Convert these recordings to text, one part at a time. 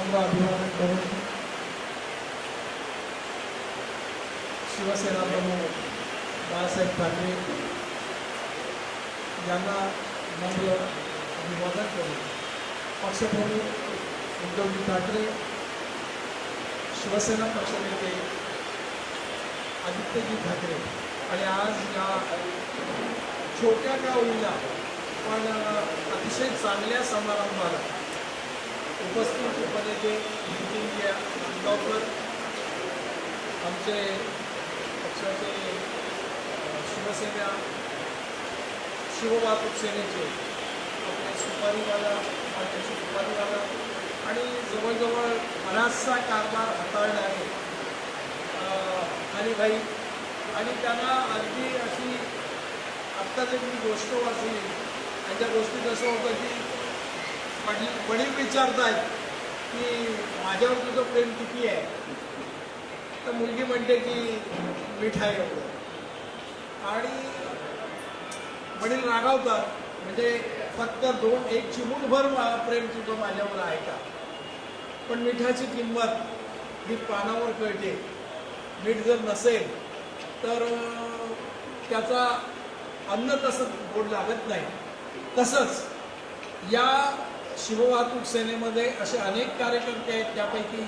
नम्र अभिवादन करून शिवसेना प्रमुख बाळासाहेब ठाकरे यांना नम्र अभिवादन करून पक्षप्रमुख उद्धवजी ठाकरे, शिवसेना पक्षनेते आदित्यजी ठाकरे आणि आज या छोट्या का होईना पण अतिशय चांगल्या समारंभाला उपस्थित उपनेते नितीनजी नांदगावकर, आमचे पक्षाचे शिवसेना शिववाहतूक सेनेचे आपले सुपारीवाला आणि जवळजवळ बराचसा कारभार हाताळणारे हरिभाई आणि त्यांना अगदी अशी आत्ता जर मी गोष्ट वाचली त्यांच्या गोष्टीत असं होतं की वडील विचारतायत की माझ्यावर तुझं प्रेम किती आहे, तर मुलगी म्हणते की मिठाई एवढं आणि वडील रागावतात, म्हणजे फक्त एक चिमूटभर प्रेम तुझं माझ्यावर आहे का? पण मिठाची किंमत ही पानावर कळते. मीठ जर नसेल तर त्याचा अन्न तसं गोड लागत नाही. तसंच या शिववाहतूक सेनेमध्ये असे अनेक कार्यकर्ते आहेत. त्यापैकी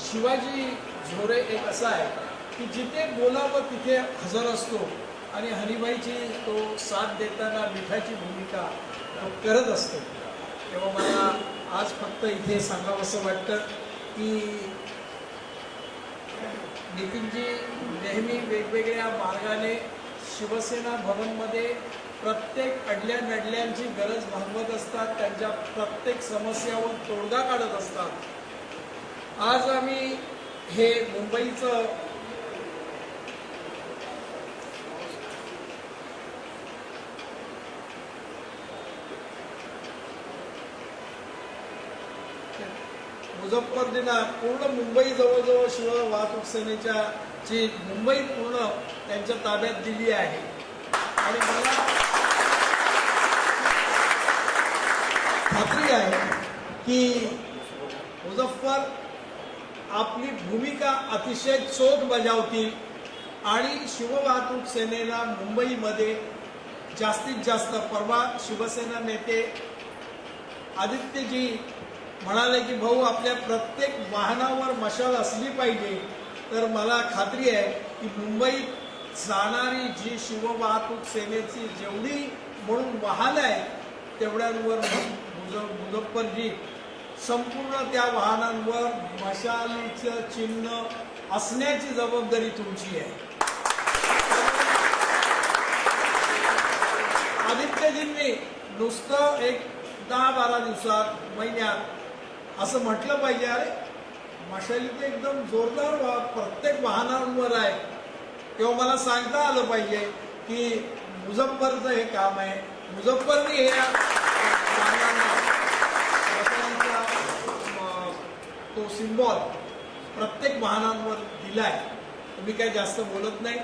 शिवाजी झोरे एक असा आहे की जिथे बोलावं तिथे हजर असतो आणि हरिभाईची तो साथ देताना मिठाची भूमिका तो करत असतो. तेव्हा मला आज फक्त इथे सांगावंसं वाटतं की नितीनजी नेहमी वेगवेगळ्या मार्गाने शिवसेना भवनमध्ये प्रत्येक अडल्या नडल्यांची गरज भागवत असतात, त्यांच्या प्रत्येक समस्यावर तोडगा काढत असतात. आज आम्ही हे मुंबईचं मुझफ्फरदिना पूर्ण मुंबई जवळजवळ शिव वाहतूक सेनेच्या जी मुंबई पूर्ण त्यांच्या ताब्यात दिली आहे आणि मला खात्री आहे की मुझफ्फर आपली भूमिका अतिशय चोख बजावतील आणि शिववाहतूक सेनेला मुंबईमध्ये जास्तीत जास्त. परवा शिवसेना नेते आदित्यजी म्हणाले की भाऊ आपल्या प्रत्येक वाहनावर मशाल असली पाहिजे. तर मला खात्री आहे की मुंबईत जाणारी जी शिववाहतूक सेनेची जेवढी म्हणून वाहनं आहेत तेवढ्यांवर मुझफ्फरजी संपूर्ण त्या वाहनांवर मशालीचं चिन्ह असण्याची जबाबदारी तुमची आहे. आदित्यजींनी नुसतं एक 10-12 दिवसात महिन्यात असं म्हटलं पाहिजे, अरे मशाली ते एकदम जोरदार प्रत्येक वाहनांवर आहे. तेव्हा मला सांगता आलं पाहिजे की मुझफ्फरचं हे काम आहे. मुझफ्फरने हे तो सिम्बॉल प्रत्येक वाहनांवर दिलाय. मी काही जास्त बोलत नाही.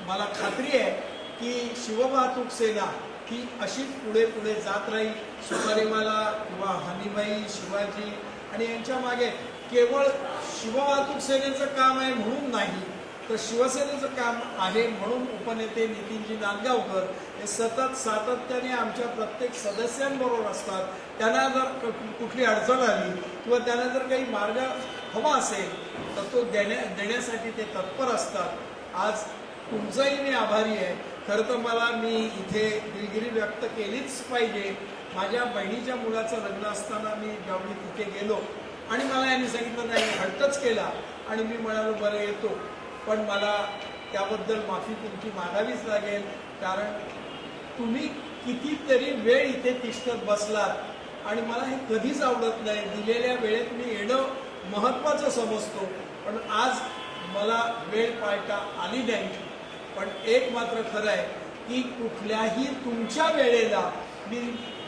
मला खात्री आहे की शिववाहतूक सेना ही अशीच पुढे पुढे जात राहील. सुपारीवाला किंवा हनीबाई, शिवाजी आणि यांच्या मागे केवळ शिववाहतूक सेनेचं काम आहे म्हणून नाही, तर शिवसेनेचं काम आहे म्हणून उपनेते नितीनजी नांदगावकर हे सतत सातत्याने आमच्या प्रत्येक सदस्यांबरोबर असतात. त्यांना जर कुठली अडचण आली किंवा त्यांना जर काही मार्ग हवा असेल तर तो देण्यासाठी ते तत्पर असतात. आज तुमचाही मी आभारी आहे. खरं तर मी इथे दिलगिरी व्यक्त केलीच पाहिजे. माझ्या बहिणीच्या मुलाचं लग्न असताना मी ज्यावेळी तिथे गेलो आणि मला यांनी सांगितलं नाही, हट्टच केला आणि मी म्हणालो बरं येतो, पण मला त्याबद्दल माफी तुमची मागावीच लागेल. कारण तुम्ही कितीतरी वेळ इथे तिष्ठत बसलात आणि मला हे कधीच आवडत नाही. दिलेल्या वेळेत मी येणं महत्त्वाचं समजतो, पण आज मला वेळ पाळता आली नाही. पण एक मात्र खरं आहे की कुठल्याही तुमच्या वेळेला मी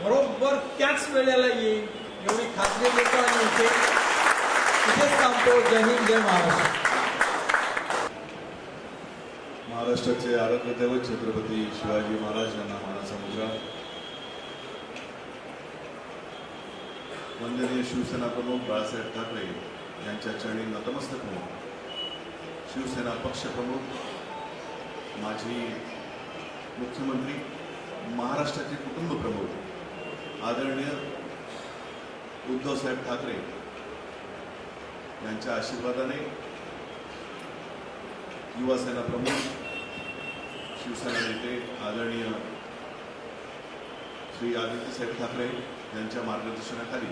बरोबर त्याच वेळेला येईल एवढी खात्री देतो आणि इथेच थांबतो. जय हिंद, जय महाराष्ट्र. महाराष्ट्राचे आराध्य दैवत छत्रपती शिवाजी महाराज यांना मानाचा मुजरा. वंदनीय शिवसेना प्रमुख बाळासाहेब ठाकरे यांच्या चरणी नतमस्तक होऊन शिवसेना पक्षप्रमुख माजी मुख्यमंत्री महाराष्ट्राचे कुटुंब प्रमुख आदरणीय उद्धवसाहेब ठाकरे यांच्या आशीर्वादाने युवासेना प्रमुख शिवसेना नेते आदरणीय श्री आदित्यसाहेब ठाकरे यांच्या मार्गदर्शनाखाली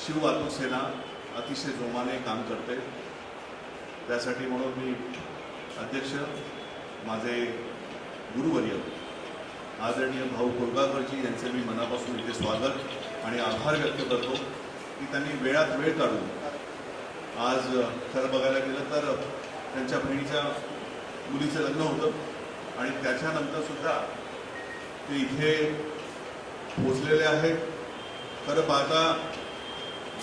शिववाहतूक सेना अतिशय जोमाने काम करते. त्यासाठी म्हणून मी अध्यक्ष माझे गुरुवर्य आदरणीय भाऊ कोरगावकरजी यांचे मी मनापासून इथे स्वागत आणि आभार व्यक्त करतो की त्यांनी वेळात वेळ काढून आज खरं बघायला गेलं तर त्यांच्या बहिणीच्या मुलीचं लग्न होतं आणि त्याच्यानंतर सुद्धा ते इथे पोचलेले आहेत. खरं पाहता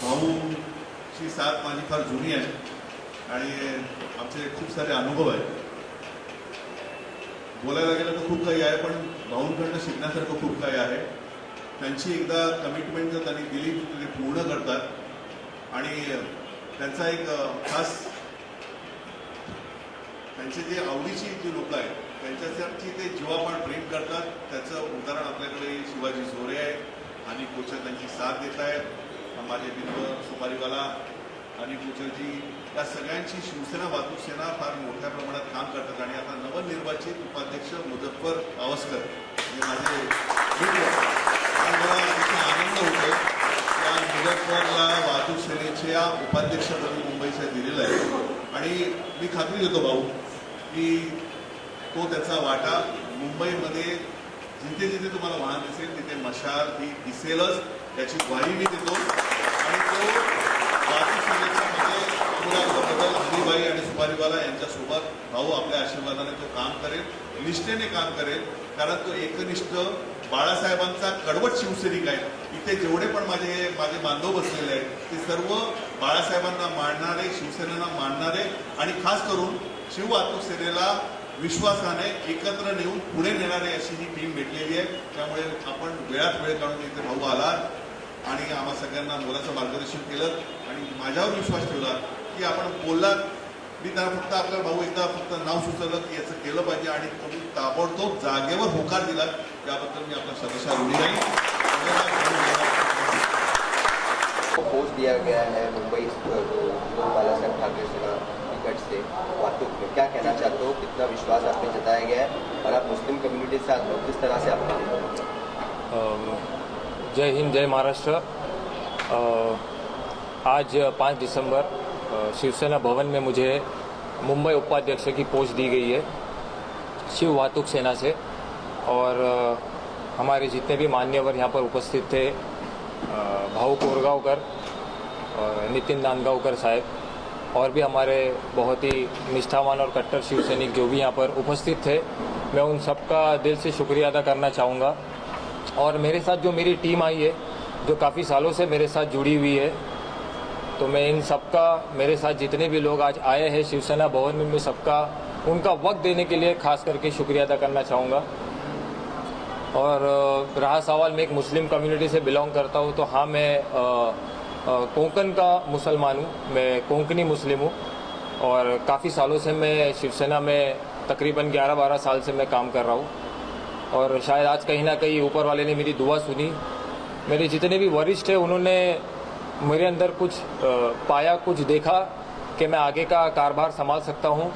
भाऊची साथ माझी फार जुनी आहे आणि आमचे खूप सारे अनुभव आहेत. बोलायला गेलं तर खूप काही आहे, पण भाऊंकडनं शिकण्यासारखं खूप काही आहे. त्यांची एकदा कमिटमेंट जर त्यांनी दिली तर ते पूर्ण करतात आणि त्यांचा एक खास त्यांचे जे आवडीची जी लोक आहेत त्यांच्यासाठी ते जीवापाड प्रेम करतात. त्याचं उदाहरण आपल्याकडे शिवाजी जोरे आहे आणि कोचर त्यांची साथ देत आहेत. माझे मित्र सुपारीवाला आणि कोचरजी या सगळ्यांची शिवसेना वाहतूक सेना फार मोठ्या प्रमाणात काम करतात आणि आता नवनिर्वाचित उपाध्यक्ष मुझफ्फर पावसकर हे माझे मित्र आणि मला तिथे आनंद होतो. त्या मुझफ्फरला वाहतूक सेनेच्या उपाध्यक्षपदी मुंबईच्या दिलेलं आहे आणि मी खात्री देतो भाऊ की तो त्याचा वाटा मुंबईमध्ये जिथे जिथे तुम्हाला वाहन दिसेल तिथे मशाल ही दिसेलच याची ग्वाही मी देतो. आणि तो वाहतूक सेनेच्या मुलाबद्दल हनीबाई आणि सुपारीवाला यांच्यासोबत भाऊ आपल्या आशीर्वादाने तो काम करेल, निष्ठेने काम करेल. कारण तो एकनिष्ठ बाळासाहेबांचा कडवट शिवसैनिक आहे. इथे जेवढे पण माझे बांधव बसलेले आहेत ते सर्व बाळासाहेबांना मानणारे, शिवसेनेला मानणारे आणि खास करून शिववाहतूक सेनेला विश्वासाने एकत्र नेऊन पुढे नेणारे अशी ही टीम भेटलेली आहे. त्यामुळे आपण वेळात वेळ काढून इथे भाऊ आलात आणि आम्हा सगळ्यांना मोलाचं मार्गदर्शन केलं आणि माझ्यावर विश्वास ठेवला की आपण बोललात. मी त्यांना फक्त आपला भाऊ एकदा फक्त नाव सुचवलं की याचं केलं पाहिजे आणि तुम्ही ताबडतोब जागेवर होकार दिला. त्याबद्दल मी आपला सदस्य ऋणी नाही. पोस्ट दिया गया है मुंबई बालासाहेब ठाकरे सेना टिकट से वाहतूक में, क्या कहना चाहते हो? कितना विश्वास आप में जताया गया है और आप मुस्लिम कम्युनिटी से साथ हो, किस तरह से आप? जय हिंद, जय महाराष्ट्र. आज 5 दिसंबर शिवसेना भवन में मुझे मुंबई उपाध्यक्ष की पोस्ट दी गई है शिव वाहतूक सेना से. और हमारे जितने भी मान्यवर यहाँ पर उपस्थित थे, भाऊ कोरगावकर और नितिन नांदगावकर साहब और भी हमारे बहुत ही निष्ठावान और कट्टर शिव सैनिक जो भी यहाँ पर उपस्थित थे, मैं उन सबका दिल से शुक्रिया अदा करना चाहूँगा. और मेरे साथ जो मेरी टीम आई है जो काफ़ी सालों से मेरे साथ जुड़ी हुई है, तो मैं इन सबका, मेरे साथ जितने भी लोग आज आए हैं शिवसेना भवन में, मैं सबका उनका वक्त देने के लिए खास करके शुक्रिया अदा करना चाहूँगा. और रहा सवाल, मैं एक मुस्लिम कम्युनिटी से बिलोंग करता हूँ, तो हाँ, मैं कोंकण का मुसलमान हूँ, मैं कोंकणी मुस्लिम हूँ और काफ़ी सालों से मैं शिवसेना में तकरीबन 11-12 साल से मैं काम कर रहा हूँ. और शायद आज कहीं ना कहीं ऊपर वाले ने मेरी दुआ सुनी. मेरे जितने भी वरिष्ठ हैं उन्होंने मेरे अंदर कुछ पाया, कुछ देखा कि मैं आगे का कारोबार संभाल सकता हूँ.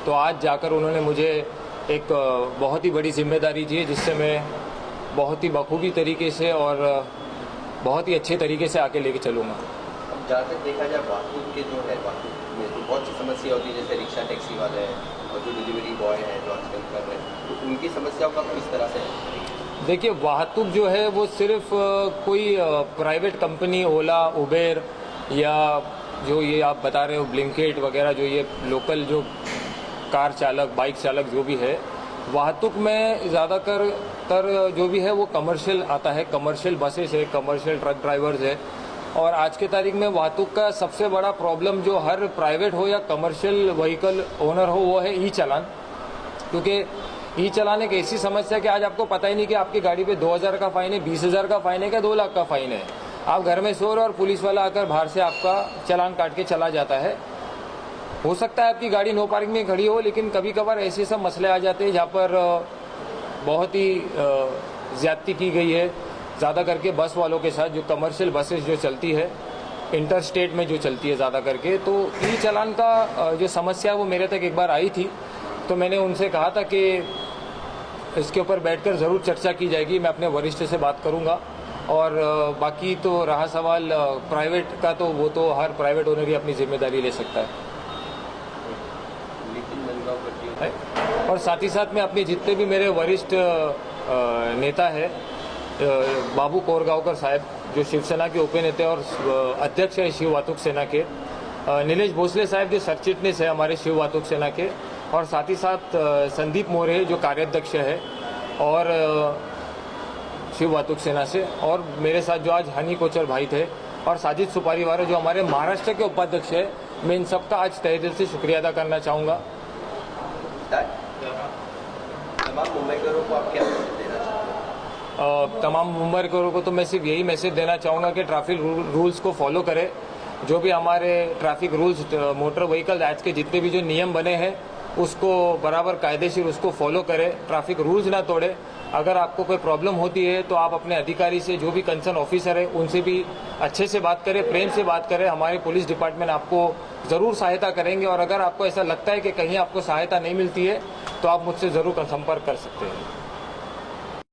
तो आज जाकर उन्होंने मुझे एक बहुत ही बड़ी जिम्मेदारी दी है जिससे मैं बहुत ही बखूबी तरीके से और बहुत ही अच्छे तरीके से आके लेके चलूँगा. जहाँ तक देखा जाए वाहतूक के जो है, वाहतूक में तो बहुत सी समस्या होती है, जैसे रिक्शा टैक्सी वाले हैं और जो डिलीवरी बॉय हैं जो आजकल कर रहे हैं, तो उनकी समस्याओं का किस तरह से? देखिए, वाहतूक जो है वो सिर्फ कोई प्राइवेट कंपनी ओला, उबेर या जो ये आप बता रहे हो ब्लिंकिट वगैरह, जो ये लोकल जो कार चालक, बाइक चालक जो भी है, वाहतूक में ज़्यादातर जो भी है वो कमर्शियल आता है. कमर्शियल बसेस है, कमर्शियल ट्रक ड्राइवर्स है. और आज के तारीख में वाहतूक का सबसे बड़ा प्रॉब्लम जो हर प्राइवेट हो या कमर्शियल व्हीकल ओनर हो वो है ई चालान. क्योंकि ई चालान एक ऐसी समस्या कि आज आपको पता ही नहीं कि आपकी गाड़ी पे 2000 का फाइन है, 20,000 का फाइन है, क्या 2 लाख का फाइन है. आप घर में सो रहे हो और पुलिस वाला आकर बाहर से आपका चालान काट के चला जाता है। हो सकता है आपकी गाड़ी नो पार्किंग में खड़ी हो, लेकिन कभी कभार ऐसे सब मसले आ जाते हैं जहाँ पर बहुत ही ज़्यादती की गई है, ज़्यादा करके बस वालों के साथ, जो कमर्शियल बसेस जो चलती है इंटर स्टेट में जो चलती है ज़्यादा करके। तो ई चालान का जो समस्या वो मेरे तक एक बार आई थी, तो मैंने उनसे कहा था कि इसके ऊपर बैठकर ज़रूर चर्चा की जाएगी, मैं अपने वरिष्ठ से बात करूंगा। और बाकी तो रहा सवाल प्राइवेट का, तो वो तो हर प्राइवेट ओनर ही अपनी जिम्मेदारी ले सकता है। और साथ ही साथ में अपने जितने भी मेरे वरिष्ठ नेता है, बाबू कोरगांवकर साहब जो शिवसेना के उपनेता और अध्यक्ष है शिव वाहतूक सेना के, नीलेश भोसले साहब जो सचिटनीस है हमारे शिव वाहतूक सेना के, और साथ ही साथ संदीप मोरे जो कार्याध्यक्ष है और शिव वाहतूक सेना से, और मेरे साथ जो आज हनी कोचर भाई थे, और साजिद सुपारीवाला जो हमारे महाराष्ट्र के उपाध्यक्ष है। मैं इन सबका आज तहे दिल से शुक्रिया अदा करना चाहूँगा। तमाम मुंबईकरों को आप क्या मैसेज देना चाहते हैं? तमाम मुंबईकरों को तो मैं सिर्फ यही मैसेज देना चाहूँगा कि ट्रैफिक रूल्स को फॉलो करें। जो भी हमारे traffic rules, motor vehicle act के जितने भी जो नियम बने हैं उसको बराबर कायदेशीर उसको फॉलो करें, ट्रैफिक रूल्स ना तोड़े। अगर आपको कोई प्रॉब्लम होती है तो आप अपने अधिकारी से, जो भी कंसर्न ऑफिसर है उनसे भी अच्छे से बात करें, प्रेम से बात करें। हमारे पुलिस डिपार्टमेंट आपको ज़रूर सहायता करेंगे, और अगर आपको ऐसा लगता है कि कहीं आपको सहायता नहीं मिलती है तो आप मुझसे ज़रूर संपर्क कर सकते हैं।